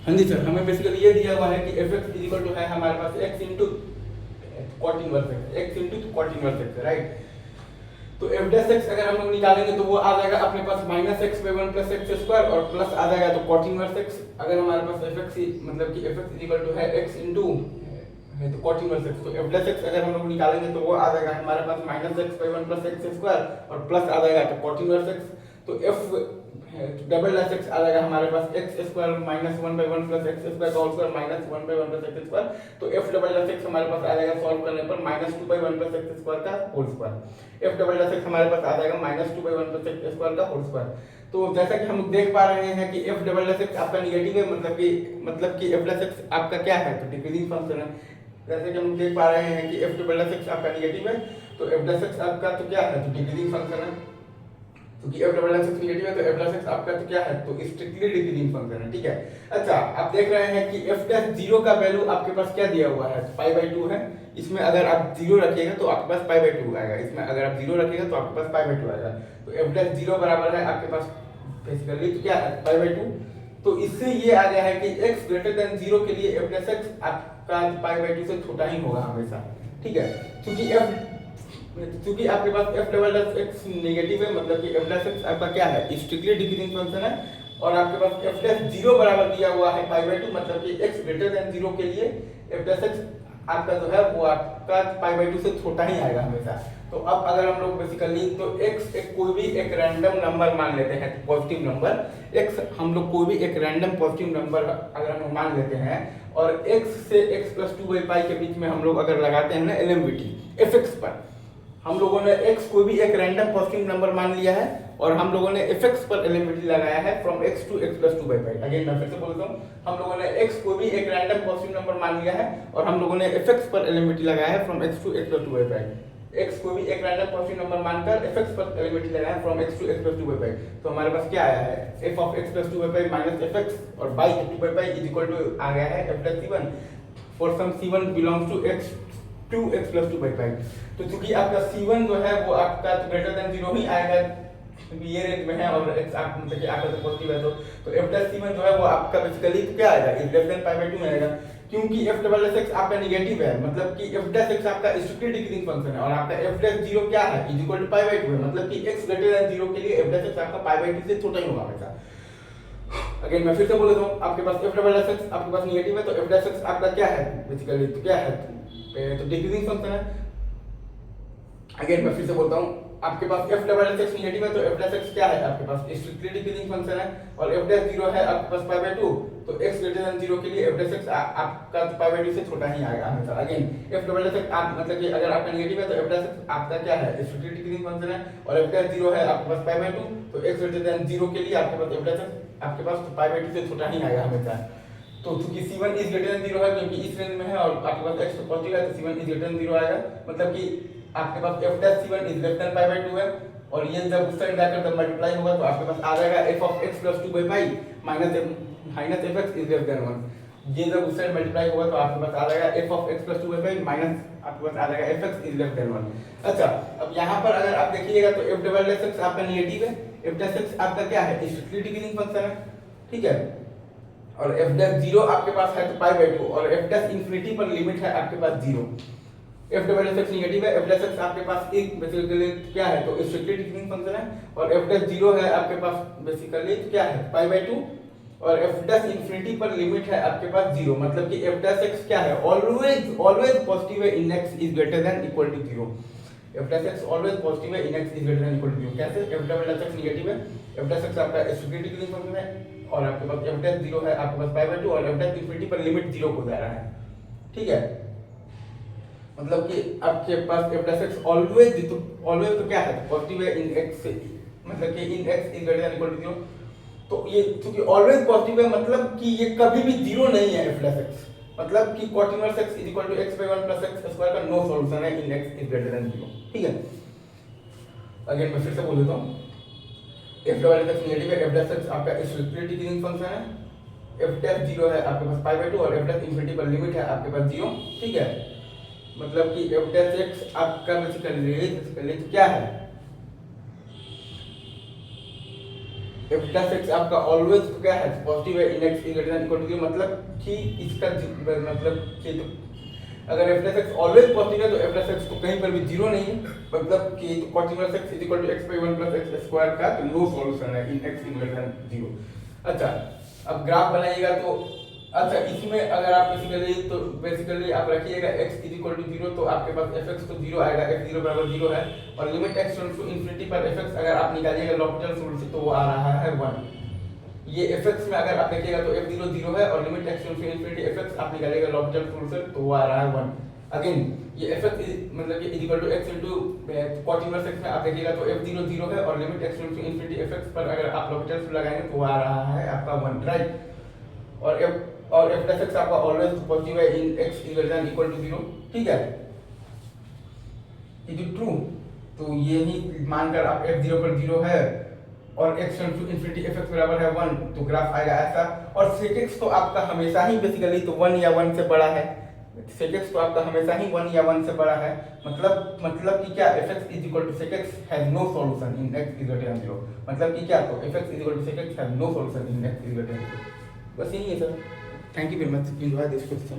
हाँ जी सर, हमें बेसिकली ये दिया हुआ है कि एफ एक्स इक्वल टू है हमारे पास x into cot inverse x, x into cot inverse x, right. तो एफ डैश एक्स अगर हम लोग निकालेंगे तो वो आ जाएगा अपने पास minus x by one plus x square और प्लस आ जाएगा तो कॉट इनवर्स एक्स। अगर हमारे पास एफ एक्स मतलब कि एफ एक्स इक्वल टू है एक्स इंटू है तो कॉट इनवर्स एक्स, तो एफ डैश एक्स अगर हम लोग निकालेंगे तो वो आ जाएगा हमारे पास minus x by one plus x square और प्लस आ जाएगा तो कॉट इनवर्स एक्स। तो एफ डबल डैश एक्स आ जाएगा हमारे पास x square minus one by one plus x square का whole square minus one by one plus x square. तो एफ डबल डैश एक्स हमारे पास आ जाएगा सॉल्व करने पर minus two by one plus x square का whole square. F double dash x हमारे पास आ जाएगा minus two by one plus x square का होल स्क्वायर। तो जैसा कि हम लोग देख पा रहे हैं कि एफ डबल डैश एक्स आपका निगेटिव है, मतलब कि एफ डैश एक्स आपका क्या है तो डिक्रीजिंग फंक्शन है। जैसे कि हम लोग देख पा रहे हैं कि एफ डबल डैश एक्स आपका निगेटिव है तो एफ डैश एक्स आपका तो क्या है तो डिक्रीजिंग फंक्शन है, क्योंकि F double dash x negative है तो एफ डैश एक्स आपका तो क्या है तो स्ट्रिक्टली डिक्रीजिंग फंक्शन है, ठीक है। अच्छा, आप देख रहे हैं कि एफ डैश जीरो का वैल्यू आपके पास क्या दिया हुआ है पाई बाई टू है। इसमें अगर आप जीरो रखिएगा तो आपके पास पाई बाई टू आएगा, इसमें अगर आप जीरो रखिएगा तो आपके पास पाई बाई टू आएगा। तो एफ डैश जीरो बराबर है आपके पास बेसिकली तो क्या है पाई बाई टू। तो इससे ये आ गया है कि x ग्रेटर देन जीरो के लिए एफ डैश एक्स आपका पाई बाई टू से छोटा ही होगा हमेशा, ठीक है। क्योंकि आपके पास f double dash x negative है, मतलब कि एफ डैश एक्स आपका क्या है स्ट्रिक्टली डिक्रीजिंग फंक्शन है और आपके पास एफ डैश जीरो बराबर दिया हुआ है पाई बाई टू, मतलब कि x ग्रेटर देन जीरो के लिए एफ डैश एक्स आपका जो है वो आपका पाई बाई टू से छोटा ही आएगा हमेशा। तो अब अगर हम लोग बेसिकली तो x कोई भी एक रैंडम नंबर मान लेते हैं पॉजिटिव नंबर x, हम लोग कोई भी एक रैंडम पॉजिटिव नंबर अगर हम मान लेते हैं और x से x प्लस टू बाई पाई के बीच में हम लोग अगर लगाते हैं ना एलएमवीटी एफ एक्स पर, हम लोगों ने x कोई भी एक रैंडम पॉजिटिव नंबर मान लिया है और हम लोगों ने fx पर एलिमिनेट लगाया है from x to x plus two by pi. Again मैं फिर से बोलता हूँ, हम लोगों ने x कोई भी एक रैंडम पॉजिटिव नंबर मान लिया है और हम लोगों ने fx पर एलिमिनेट लगाया है from x to x plus two by pi. x कोई भी एक रैंडम पॉजिटिव नंबर मानकर fx पर एलिमिनेट लगाया है from x to x plus two by pi. तो हमारे पास क्या आया है f of x plus two by pi minus fx और by two by pi is equal to आ गया है f plus c1 for some c1 belongs to x to x plus two by pi. तो चूंकि आपका c1 जो है वो आपका तो ग्रेटर देन जीरो ही आएगा क्योंकि ये रेंज में है और x आप मतलब कि आपका तो पॉजिटिव है तो f प्लस c1 जो है वो आपका बेसिकली क्या आएगा is less than pi by two में आएगा, क्योंकि f डबल डैश x आपका नेगेटिव है, मतलब कि f डैश x आपका स्ट्रिक्टली डिक्रीजिंग फंक्शन है और आपका f डैश जीरो क्या है is equal to pi by two है, मतलब कि x ग्रेटर देन जीरो के लिए f डैश x आपका पाई बाई टू से छोटा ही होगा हमेशा। अगेन मैं फिर से बोल देता हूँ, आपके पास f डबल डैश x आपके पास नेगेटिव है तो f डैश x आपका क्या है बेसिकली तो क्या है तो डिक्रीजिंग फंक्शन है। अगेन मैं फिर से बोलता हूँ, आपके पास f double dash x negative है तो f डैश x क्या है आपके पास स्ट्रिक्टली डिक्रीजिंग फंक्शन है और f डैश जीरो है आपके पास पाई बाई टू तो x ग्रेटर देन जीरो के लिए f डैश x आपका पाई बाई टू से छोटा ही आएगा हमेशा। Again f double dash x आप मतलब कि अगर आपका नेगेटिव है तो f डैश x आपका क्या है स्ट्रिक्टली डिक्रीजिंग फंक्शन है और f डैश जीरो है आपके पास पाई बाई टू तो x ग्रेटर देन जीरो के लिए आपके पास f डैश x आपके पास पाई बाई टू से छोटा ही आएगा हमेशा। तो चूंकि c1 is greater than zero है क्योंकि इस रेंज में है और आपके पास x तो पॉजिटिव है तो c1 is greater than zero आएगा, मतलब कि आपके पास f dash c1 is less than pi by two है और ये जब उस साइड जाकर जब मल्टीप्लाई होगा तो आपके पास आ जाएगा f of x plus two by pi minus fx is less then 1। ये जब उस साइड मल्टीप्लाई होगा तो आपके पास आ जाएगा f of x plus two by pi minus आपके पास आ जाएगा fx इज लेस देन 1। अच्छा, अब यहाँ पर अगर आप देखिएगा तो f डबल डैश x आपका नेगेटिव है, f डैश x आपका क्या है स्ट्रिक्टली डिक्रीजिंग फंक्शन है, ठीक है। और f डैश जीरो आपके पास है तो पाई बाई टू और f डैश इंफिनिटी पर लिमिट है आपके पास zero. f double dash x negative है, f डैश x आपके पास एक बेसिकली क्या है तो स्ट्रिक्टली डिक्रीजिंग फंक्शन है और f डैश जीरो है आपके पास बेसिकली क्या है पाई बाई टू और f डैश इंफिनिटी पर लिमिट है आपके पास जीरो, मतलब कि f डैश x क्या है ऑलवेज पॉजिटिव है in x is greater than equal to zero. f dash x always positive है in x is greater than equal to zero. कैसे f double dash x negative है, f dash x आपका strictly decreasing function है और आपके पास f dash zero है आपके पास पाई बाई टू और f डैश इंफिनिटी पर लिमिट जीरो को जा रहा है, ठीक है। मतलब कि आपके पास f डैश x ऑलवेज तो क्या है पॉजिटिव है इन x से, मतलब कि in x is greater than equal to zero. तो ये क्योंकि ऑलवेज पॉजिटिव है मतलब कि ये कभी भी जीरो नहीं है f डैश x, मतलब कि cot inverse x is equal to x by 1 plus x square का नो सॉल्यूशन है in x is greater than zero, ठीक है। अगेन मैं फिर से बोल देता हूँ, f double dash x negative है, f डैश x आपका स्ट्रिक्टली डिक्रीजिंग फंक्शन है, f डैश जीरो है आपके पास पाई बाई टू और f डैश इंफिनिटी पर लिमिट है आपके पास जीरो, ठीक है। मतलब कि f डैश x आपका बेसिकली क्या है एफ प्लस एक्स आपका ऑलवेज क्या है पॉजिटिव है in x greater than equal to 0, मतलब कि इसका मतलब कि तो अगर F plus x always positive है तो एफ प्लस एक्स तो कहीं पर भी जीरो नहीं है, मतलब कि cos inverse x is equal to x by 1 plus x square का तो नो सॉल्यूशन है इन एक्स ग्रेटर देन 0। अच्छा अब ग्राफ बनाइएगा तो अच्छा इसमें अगर आप बेसिकली आप रखिएगा x इज इक्वल टू 0 तो आपके पास fx तो 0 आएगा, x0 बराबर 0 है, और limit x tends to infinity पर fx अगर आप निकालिएगा लॉपिटल्स रूल से तो वो आ रहा है 1। ये fx में अगर आप देखिएगा तो f0 0 है और limit x tends to infinity fx आप निकालिएगा लॉपिटल्स रूल से तो वो आ रहा है 1। अगेन ये fx मतलब कि is equal to x into cos inverse x में आप देखिएगा तो f0 0 है और limit x tends to infinity fx पर अगर आप लॉपिटल्स लगाएंगे तो वो आ रहा है आपका 1, राइट। और f प्लस एक्स आपका ऑलवेज पॉजिटिव है in x greater than equal to 0, ठीक है, इज इट ट्रू? तो यही मानकर आप f0 पर 0 है और x tends to infinity fx बराबर है 1 तो ग्राफ आएगा ऐसा, और sec x तो आपका हमेशा ही बेसिकली तो 1 या 1 से बड़ा है, sec x तो आपका हमेशा ही 1 या 1 से बड़ा है, मतलब कि क्या fx is equal to sec x has no solution in x greater than 0, मतलब कि क्या तो fx is equal to sec x has no solution in x greater than 0। बस यही है sir. Thank you very much, enjoy this question.